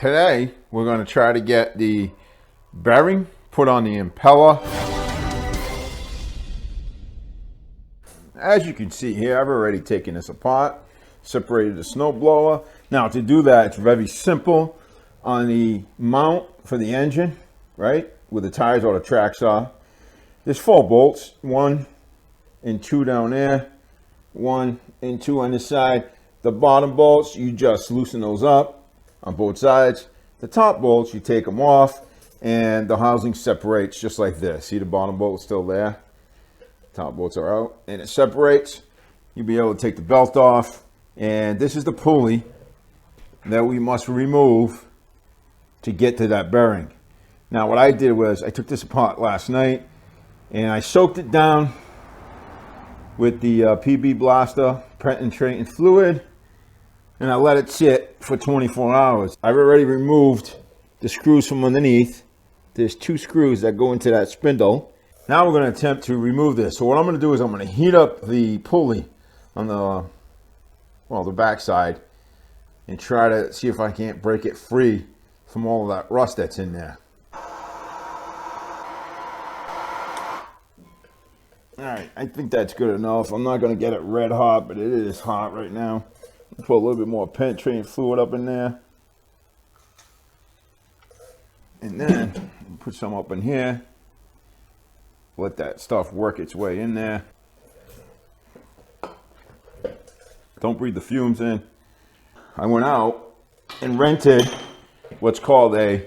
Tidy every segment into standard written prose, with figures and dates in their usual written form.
Today we're going to try to get the bearing put on the impeller. As you can see here, I've already taken this apart, separated the snowblower. Now to do that, it's very simple. On the mount for the engine, right, where the tires or the tracks are, there's 4 bolts, 1 and 2 down there, 1 and 2 on this side. The bottom bolts, you just loosen those up on both sides. The top bolts, you take them off and the housing separates just like this. See, the bottom bolt is still there. Top bolts are out and it separates. You'll be able to take the belt off, and this is the pulley that we must remove to get to that bearing. Now what I did was I took this apart last night and I soaked it down with the PB Blaster penetrating fluid, and I let it sit for 24 hours. I've already removed the screws from underneath. There's 2 screws that go into that spindle. Now we're going to attempt to remove this. So what I'm going to do is I'm going to heat up the pulley on the back side and try to see if I can't break it free from all of that rust that's in there. All right, I think that's good enough. I'm not going to get it red hot, but it is hot right now. Put a little bit more penetrating fluid up in there. And then put some up in here. Let that stuff work its way in there. Don't breathe the fumes in. I went out and rented what's called a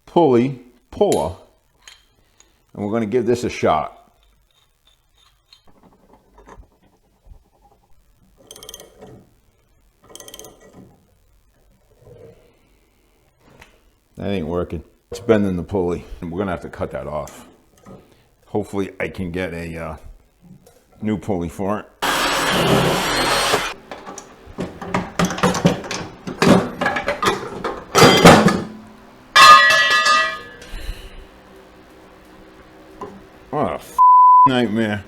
pulley puller, and we're going to give this a shot. That ain't working. It's bending the pulley, and we're going to have to cut that off. Hopefully I can get a new pulley for it. What a nightmare.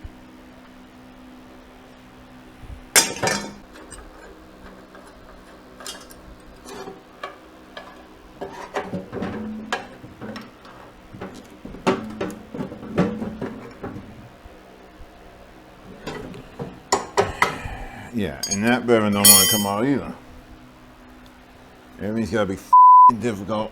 Yeah, and that bearing don't want to come out either. Everything's got to be difficult.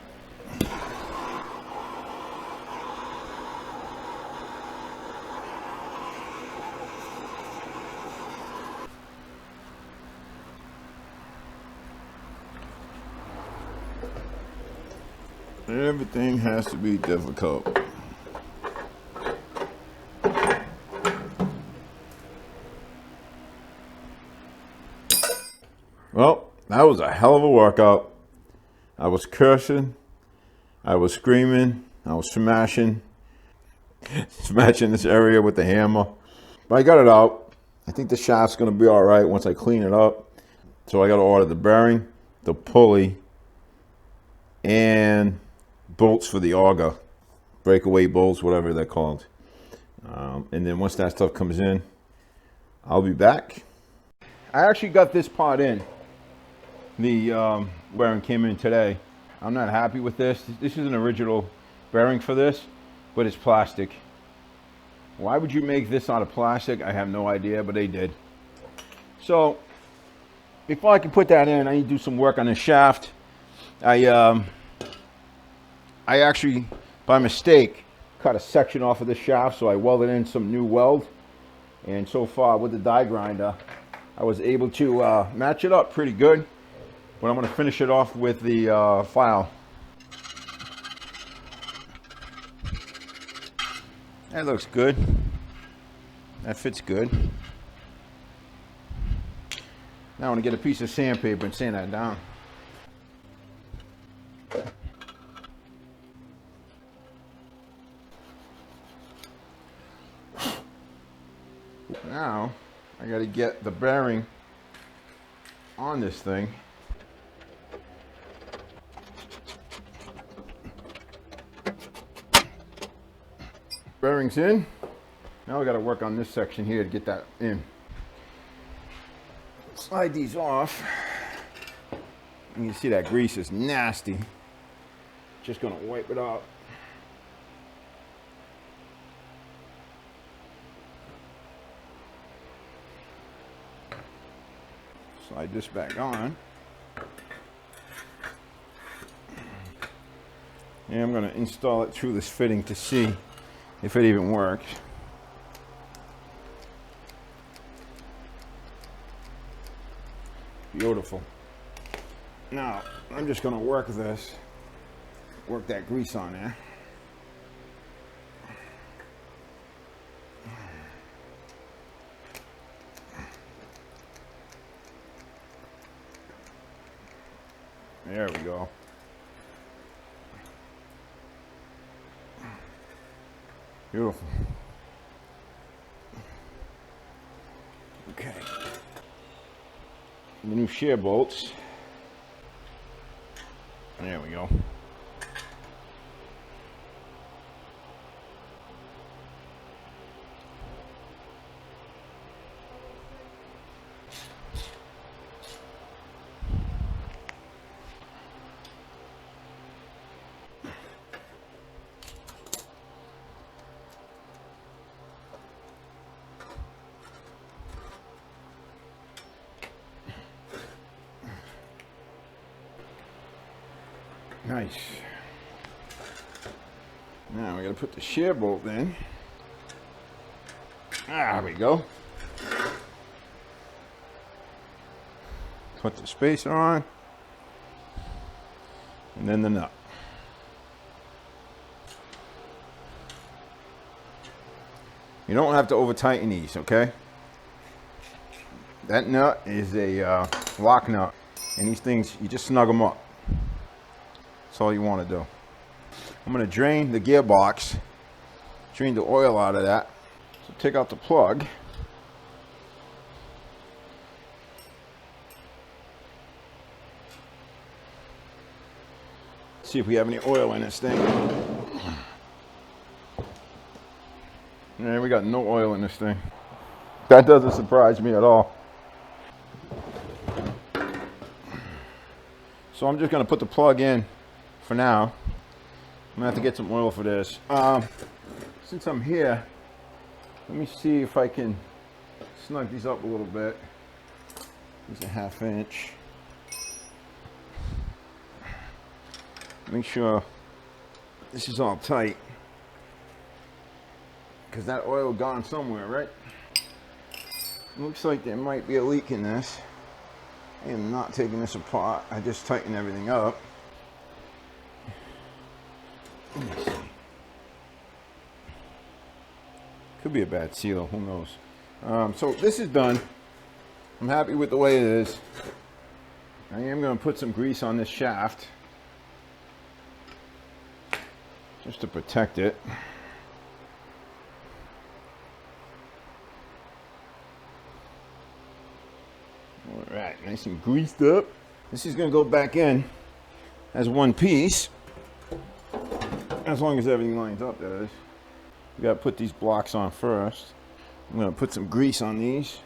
Everything has to be difficult. Well, that was a hell of a workout. I was cursing, I was screaming, I was smashing this area with the hammer. But I got it out. I think the shaft's going to be all right once I clean it up. So I got to order the bearing, the pulley, and bolts for the auger. Breakaway bolts, whatever they're called. And then once that stuff comes in, I'll be back. I actually got this part in. The bearing came in today. I'm not happy with this. This is an original bearing for this, but it's plastic. Why would you make this out of plastic? I have no idea, but they did. So before I can put that in, I need to do some work on the shaft. I actually, by mistake, cut a section off of the shaft, so I welded in some new weld. And so far with the die grinder, I was able to match it up pretty good. But I'm going to finish it off with the file. That looks good. That fits good. Now I want to get a piece of sandpaper and sand that down. Now I got to get the bearing on this thing. Bearings in. Now we got to work on this section here to get that in. Slide these off. And you see that grease is nasty. Just gonna wipe it off. Slide this back on. And I'm gonna install it through this fitting to see if it even works. Beautiful. Now, I'm just gonna work this, work that grease on there. There we go. Beautiful. Okay. The new shear bolts. There we go. Nice. Now we gotta put the shear bolt in. There we go. Put the spacer on. And then the nut. You don't have to over tighten these, okay? That nut is a lock nut. And these things, you just snug them up. That's all you want to do. I'm going to drain the gearbox, drain the oil out of that. So take out the plug. See if we have any oil in this thing. Yeah, we got no oil in this thing. That doesn't surprise me at all. So I'm just going to put the plug in for now. I'm gonna have to get some oil for this. Since I'm here, let me see if I can snug these up a little bit. Use a 1/2 inch. Make sure this is all tight, because that oil gone somewhere, right? Looks like there might be a leak in this. I am not taking this apart. I just tighten everything up. Let me see. Could be a bad seal, who knows. So this is done. I'm happy with the way it is. I am going to put some grease on this shaft just to protect it. All right, nice and greased up. This is going to go back in as one piece. As long as everything lines up, that is. We got to put these blocks on first. I'm going to put some grease on these.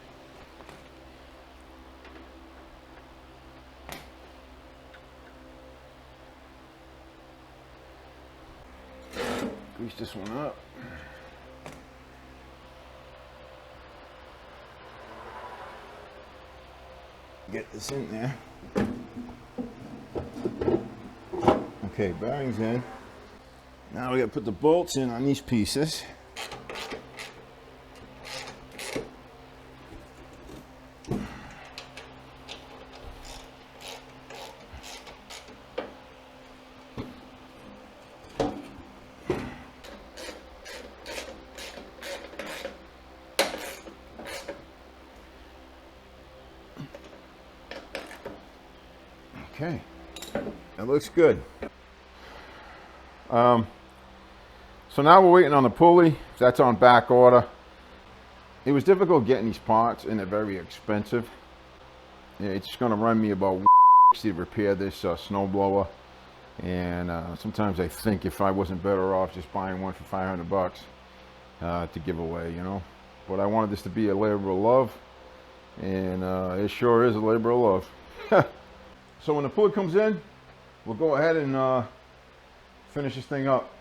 Grease this one up. Get this in there. Okay, bearings in. Now we got to put the bolts in on these pieces. Okay, that looks good. So now we're waiting on the pulley. That's on back order. It was difficult getting these parts, and they're very expensive. Yeah, it's going to run me about $60 to repair this snowblower. And sometimes I think if I wasn't better off just buying one for $500 to give away, you know. But I wanted this to be a labor of love, and it sure is a labor of love. So when the fluid comes in, we'll go ahead and finish this thing up.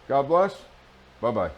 God bless. Bye-bye.